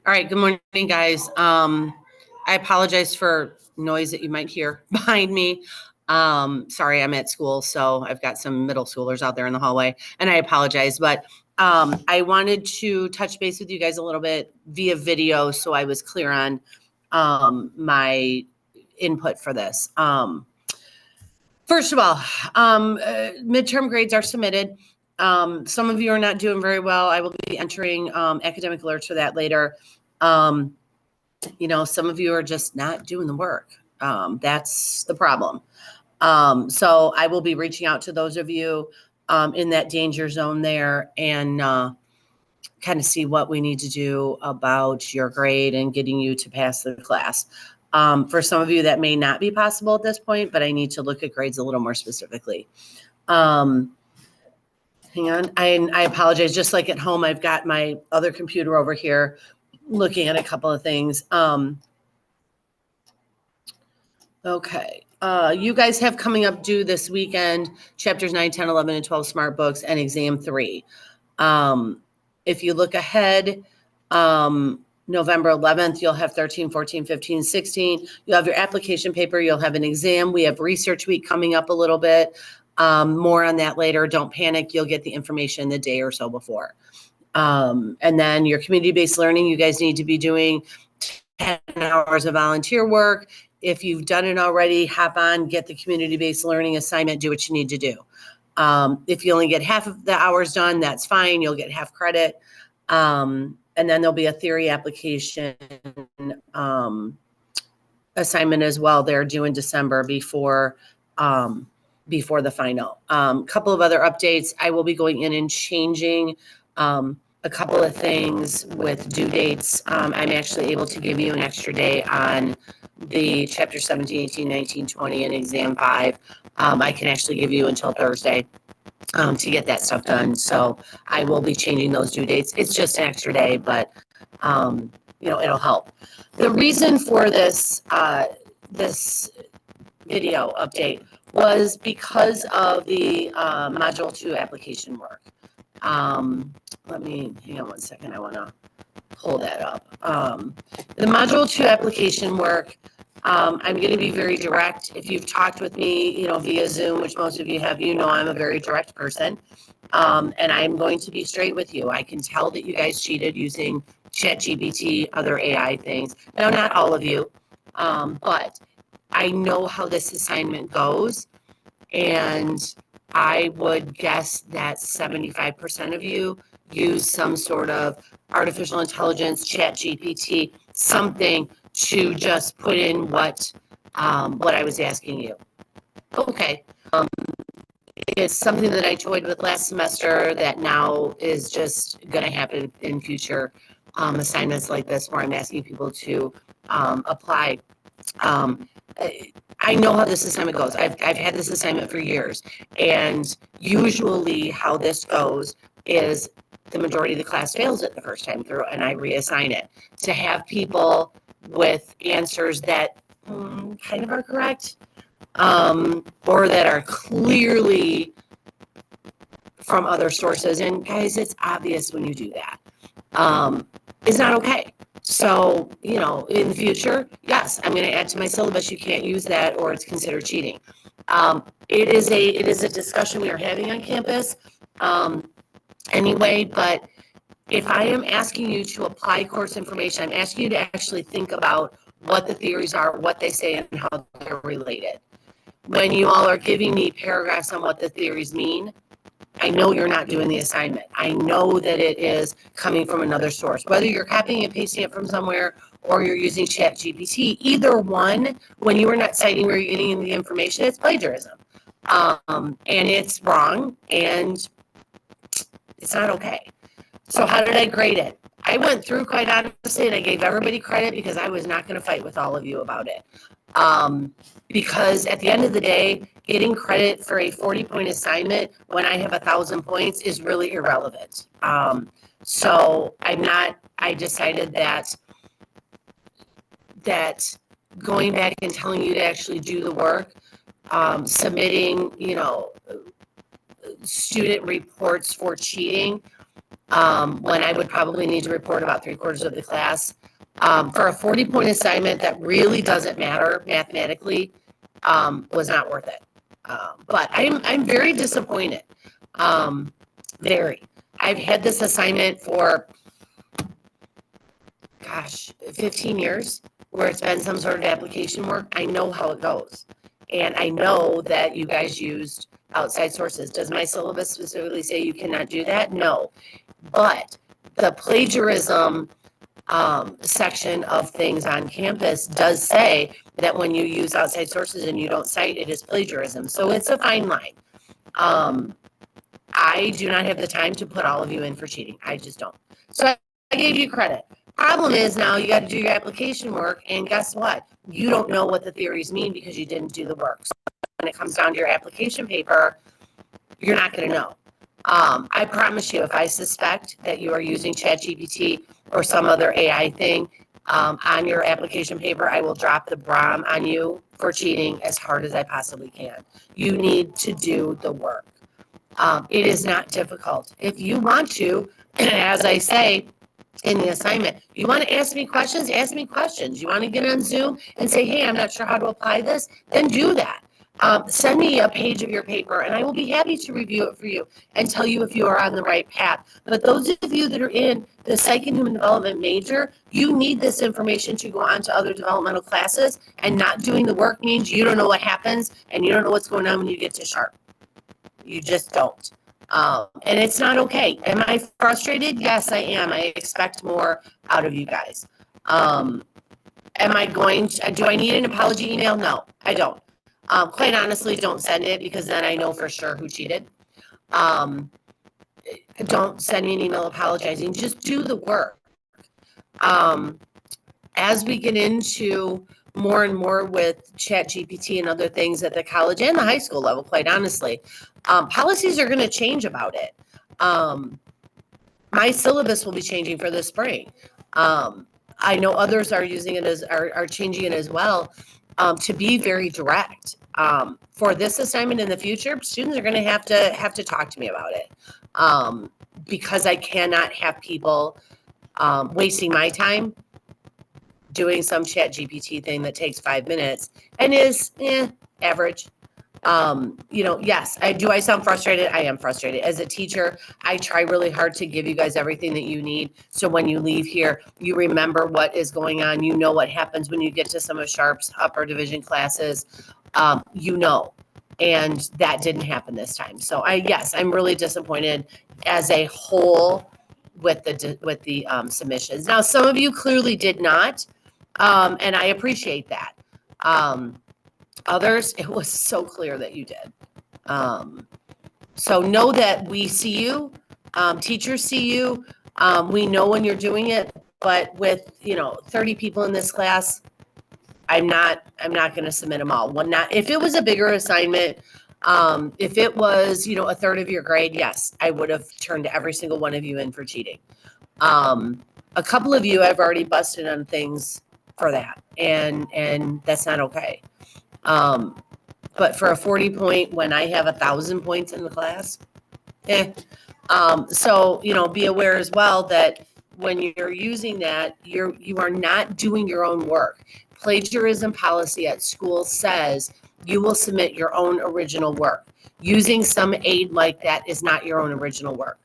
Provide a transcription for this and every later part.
All right, good morning, guys. I apologize for noise that you might hear behind me. Sorry, I'm at school, so I've got some middle schoolers out there in the hallway, and I apologize. But I wanted to touch base with you guys a little bit via video, so I was clear on my input for this. First of all, midterm grades are submitted. Some of you are not doing very well. I will be entering academic alerts for that later. Some of you are just not doing the work. That's the problem. So I will be reaching out to those of you in that danger zone there and kind of see what we need to do about your grade and getting you to pass the class. For some of you, that may not be possible at this point, but I need to look at grades a little more specifically. Hang on. I apologize. Just like at home, I've got my other computer over here looking at a couple of things. Okay. You guys have coming up due this weekend, chapters 9, 10, 11, and 12 smart books and exam 3. If you look ahead, November 11th, you'll have 13, 14, 15, 16. You'll have your application paper. You'll have an exam. We have research week coming up a little bit. More on that later. Don't panic. You'll get the information the day or so before. And then your community-based learning, you guys need to be doing 10 hours of volunteer work. If you've done it already, hop on, get the community-based learning assignment, do what you need to do. If you only get half of the hours done, that's fine. You'll get half credit. And then there'll be a theory application assignment as well. They're due in December before the final. Couple of other updates. I will be going in and changing a couple of things with due dates. I'm actually able to give you an extra day on the chapter 17, 18, 19, 20, and exam 5. I can actually give you until Thursday to get that stuff done. So I will be changing those due dates. It's just an extra day, but it'll help. The reason for this this video update was because of the Module 2 application work. Let me hang on one second. I want to pull that up. The Module 2 application work, I'm going to be very direct. If you've talked with me, via Zoom, which most of you have, I'm a very direct person. And I'm going to be straight with you. I can tell that you guys cheated using ChatGPT, other AI things. Now, not all of you, but I know how this assignment goes. And I would guess that 75% of you use some sort of artificial intelligence, ChatGPT, something to just put in what I was asking you. Okay. It's something that I toyed with last semester that now is just going to happen in future assignments like this where I'm asking people to apply. I know how this assignment goes. I've had this assignment for years, and usually how this goes is the majority of the class fails it the first time through, and I reassign it to have people with answers that kind of are correct, or that are clearly from other sources. And guys, it's obvious when you do that. It's not okay. So, in the future, yes, I'm going to add to my syllabus. You can't use that or it's considered cheating. It is a discussion we are having on campus anyway, but if I am asking you to apply course information, I'm asking you to actually think about what the theories are, what they say, and how they're related. When you all are giving me paragraphs on what the theories mean, I know you're not doing the assignment. I know that it is coming from another source. Whether you're copying and pasting it from somewhere or you're using ChatGPT, either one, when you are not citing where you're getting the information, it's plagiarism. And it's wrong, and it's not okay. So how did I grade it? I went through quite honestly, and I gave everybody credit because I was not going to fight with all of you about it. Because at the end of the day, getting credit for a 40-point assignment when I have 1,000 points is really irrelevant. So I decided that going back and telling you to actually do the work, submitting, student reports for cheating, when I would probably need to report about 3/4 of the class. For a 40-point assignment that really doesn't matter mathematically, was not worth it. But I'm very disappointed. Very. I've had this assignment for, gosh, 15 years, where it's been some sort of application work. I know how it goes. And I know that you guys used outside sources. Does my syllabus specifically say you cannot do that? No. But the plagiarism section of things on campus does say that when you use outside sources and you don't cite, it is plagiarism. So it's a fine line. I do not have the time to put all of you in for cheating. I just don't. So I gave you credit. Problem is now you got to do your application work, and guess what? You don't know what the theories mean because you didn't do the work. So when it comes down to your application paper, you're not going to know. I promise you, if I suspect that you are using ChatGPT or some other AI thing on your application paper, I will drop the BROM on you for cheating as hard as I possibly can. You need to do the work. It is not difficult. If you want to, as I say in the assignment, you want to ask me questions, ask me questions. You want to get on Zoom and say, hey, I'm not sure how to apply this, then do that. Send me a page of your paper and I will be happy to review it for you and tell you if you are on the right path. But those of you that are in the Psych and Human Development major, you need this information to go on to other developmental classes, and not doing the work means you don't know what happens and you don't know what's going on when you get to Sharp. You just don't. And it's not okay. Am I frustrated? Yes, I am. I expect more out of you guys. Am I going to, do I need an apology email? No, I don't. Quite honestly, don't send it, because then I know for sure who cheated. Don't send me an email apologizing. Just do the work. As we get into more and more with ChatGPT and other things at the college and the high school level, quite honestly, policies are going to change about it. My syllabus will be changing for the spring. I know others are using it are changing it as well, to be very direct. For this assignment in the future, students are going to have to talk to me about it, because I cannot have people wasting my time doing some ChatGPT thing that takes 5 minutes and is average. Yes, I sound frustrated. I am frustrated. As a teacher, I try really hard to give you guys everything that you need. So when you leave here, you remember what is going on. You know what happens when you get to some of Sharp's upper division classes. And that didn't happen this time. So I'm really disappointed as a whole with the submissions. Now, some of you clearly did not, and I appreciate that. Others, it was so clear that you did. So know that we see you, teachers see you. We know when you're doing it, but with 30 people in this class, I'm not going to submit them all. If it was a bigger assignment, if it was a third of your grade, yes, I would have turned every single one of you in for cheating. A couple of you I've already busted on things for that, and that's not okay. But for a 40-point, when I have 1,000 points in the class, so be aware as well that when you're using that, you are not doing your own work. Plagiarism policy at school says you will submit your own original work. Using some aid like that is not your own original work.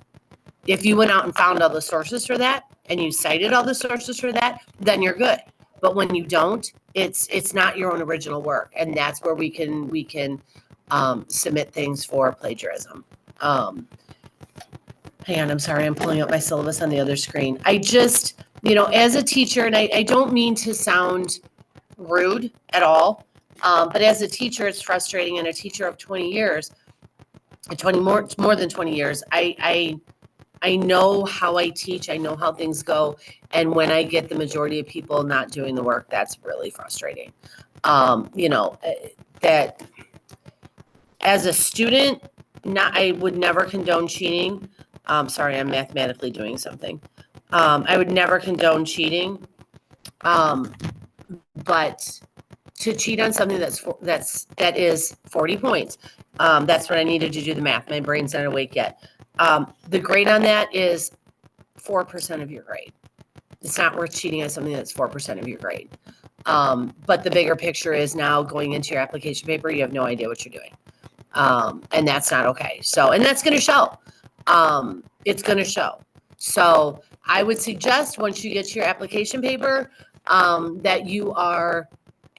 If you went out and found all the sources for that and you cited all the sources for that, then you're good. But when you don't, it's not your own original work, and that's where we can submit things for plagiarism. Hang on, I'm sorry, I'm pulling up my syllabus on the other screen. I just, as a teacher, and I don't mean to sound rude at all, but as a teacher, it's frustrating. And a teacher of 20 years, more than 20 years, I know how I teach. I know how things go. And when I get the majority of people not doing the work, that's really frustrating. That as a student, I would never condone cheating. Sorry, I'm mathematically doing something. I would never condone cheating. But to cheat on something that is 40 points, that's what I needed to do the math. My brain's not awake yet. The grade on that is 4% of your grade. It's not worth cheating on something that's 4% of your grade. But the bigger picture is now going into your application paper, you have no idea what you're doing. And that's not okay. So, and that's going to show. It's going to show. So I would suggest once you get to your application paper, that you are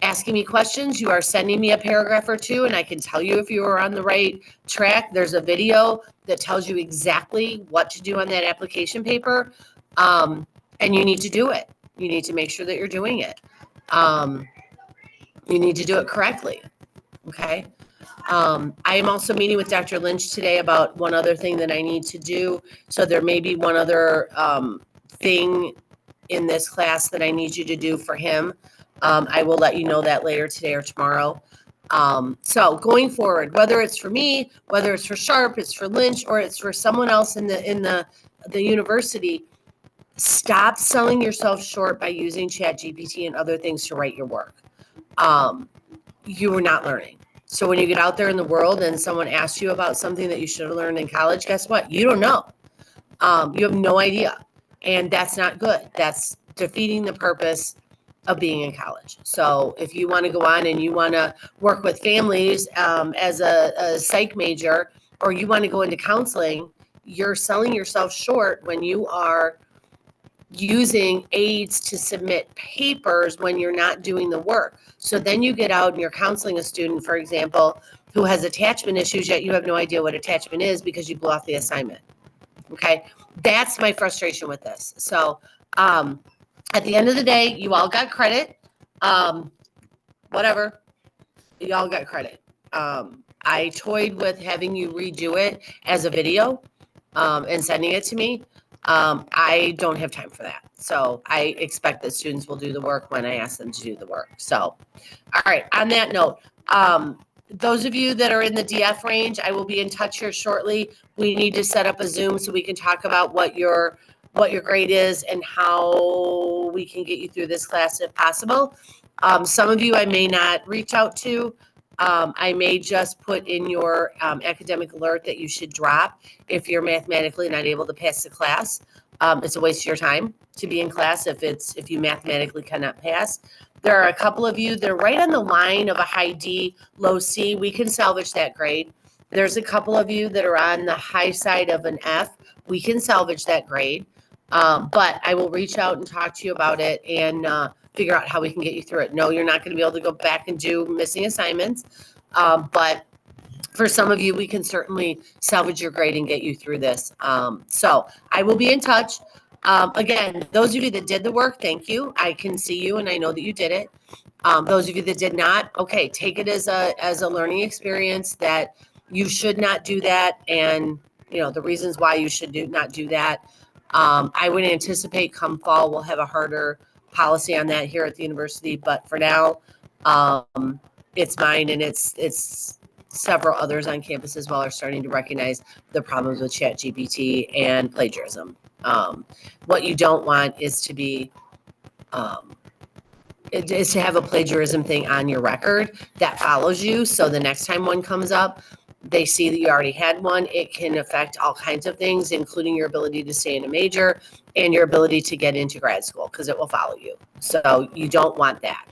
asking me questions. You are sending me a paragraph or two, and I can tell you if you are on the right track. There's a video that tells you exactly what to do on that application paper. And you need to do it. You need to make sure that you're doing it. You need to do it correctly. Okay. I am also meeting with Dr. Lynch today about one other thing that I need to do. So there may be one other thing in this class that I need you to do for him. I will let you know that later today or tomorrow. So going forward, whether it's for me, whether it's for Sharp, it's for Lynch, or it's for someone else in the university, stop selling yourself short by using ChatGPT and other things to write your work. You are not learning. So when you get out there in the world and someone asks you about something that you should have learned in college, guess what? You don't know. You have no idea. And that's not good. That's defeating the purpose of being in college. So if you want to go on and you want to work with families as a psych major, or you want to go into counseling, you're selling yourself short when you are using aids to submit papers when you're not doing the work. So then you get out and you're counseling a student, for example, who has attachment issues, yet you have no idea what attachment is because you blew off the assignment. Okay. That's my frustration with this. So at the end of the day, you all got credit. Whatever. You all got credit. I toyed with having you redo it as a video and sending it to me. I don't have time for that. So I expect that students will do the work when I ask them to do the work. So, all right. On that note, those of you that are in the DF range, I will be in touch here shortly. We need to set up a Zoom so we can talk about what your grade is and how we can get you through this class if possible. Some of you I may not reach out to. I may just put in your academic alert that you should drop if you're mathematically not able to pass the class. It's a waste of your time to be in class if you mathematically cannot pass. There are a couple of you that are right on the line of a high D, low C. We can salvage that grade. There's a couple of you that are on the high side of an F. We can salvage that grade. But I will reach out and talk to you about it and figure out how we can get you through it. No, you're not going to be able to go back and do missing assignments. But for some of you, we can certainly salvage your grade and get you through this. So I will be in touch. Again, those of you that did the work, thank you. I can see you and I know that you did it. Those of you that did not, okay, take it as a learning experience that you should not do that. And the reasons why you should not do that. I would anticipate come fall, we'll have a harder policy on that here at the university. But for now, it's mine and it's several others on campus as well are starting to recognize the problems with ChatGPT and plagiarism. What you don't want is to be, is to have a plagiarism thing on your record that follows you. So the next time one comes up, they see that you already had one. It can affect all kinds of things, including your ability to stay in a major and your ability to get into grad school because it will follow you. So you don't want that.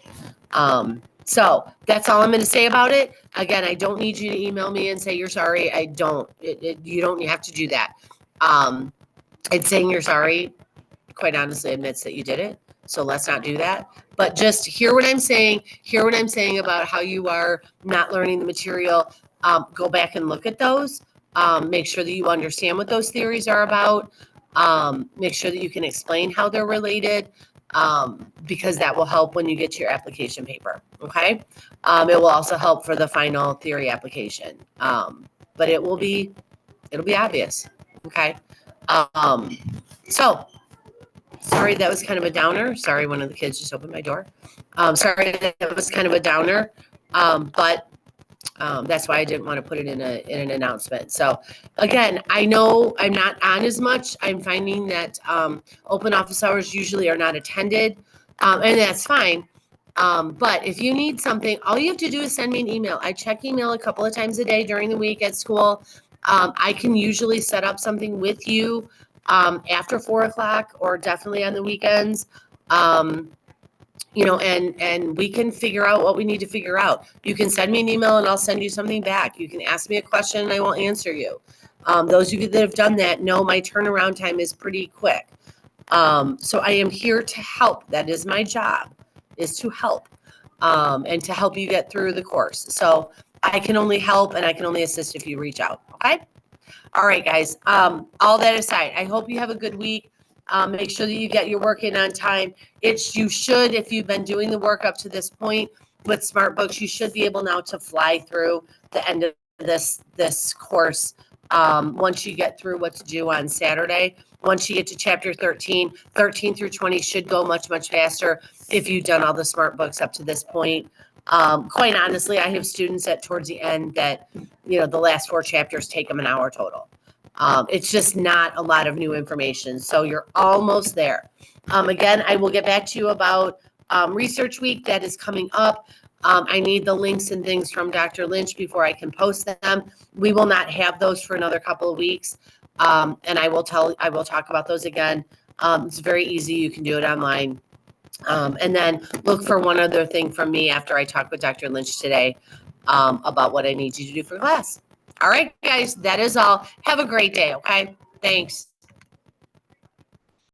So that's all I'm going to say about it. Again, I don't need you to email me and say you're sorry. I don't. You don't have to do that. And saying you're sorry, quite honestly, admits that you did it. So let's not do that. But just hear what I'm saying. Hear what I'm saying about how you are not learning the material. Go back and look at those. Make sure that you understand what those theories are about. Make sure that you can explain how they're related. Because that will help when you get to your application paper. Okay. It will also help for the final theory application. But it'll be obvious. Okay. So sorry, that was kind of a downer. Sorry, one of the kids just opened my door. Sorry, that was kind of a downer. But that's why I didn't want to put it in an announcement. So again, I know I'm not on as much. I'm finding that open office hours usually are not attended, and that's fine. But if you need something, all you have to do is send me an email. I check email a couple of times a day during the week at school. I can usually set up something with you after 4 o'clock or definitely on the weekends. And we can figure out what we need to figure out. You can send me an email and I'll send you something back. You can ask me a question and I will answer you. Those of you that have done that know my turnaround time is pretty quick. So I am here to help. That is my job, is to help, and to help you get through the course. So I can only help and I can only assist if you reach out. Okay. All right, guys. All that aside, I hope you have a good week. Make sure that you get your work in on time. You should, if you've been doing the work up to this point with SmartBooks, you should be able now to fly through the end of this course. Once you get through what's due on Saturday, once you get to chapter 13 through 20 should go much, much faster if you've done all the SmartBooks up to this point. Quite honestly, I have students at towards the end that, the last 4 chapters take them an hour total. It's just not a lot of new information. So you're almost there. Again, I will get back to you about Research Week that is coming up. I need the links and things from Dr. Lynch before I can post them. We will not have those for another couple of weeks. And I will talk about those again. It's very easy. You can do it online. And then look for one other thing from me after I talk with Dr. Lynch today about what I need you to do for class. All right, guys, that is all. Have a great day, okay? Thanks.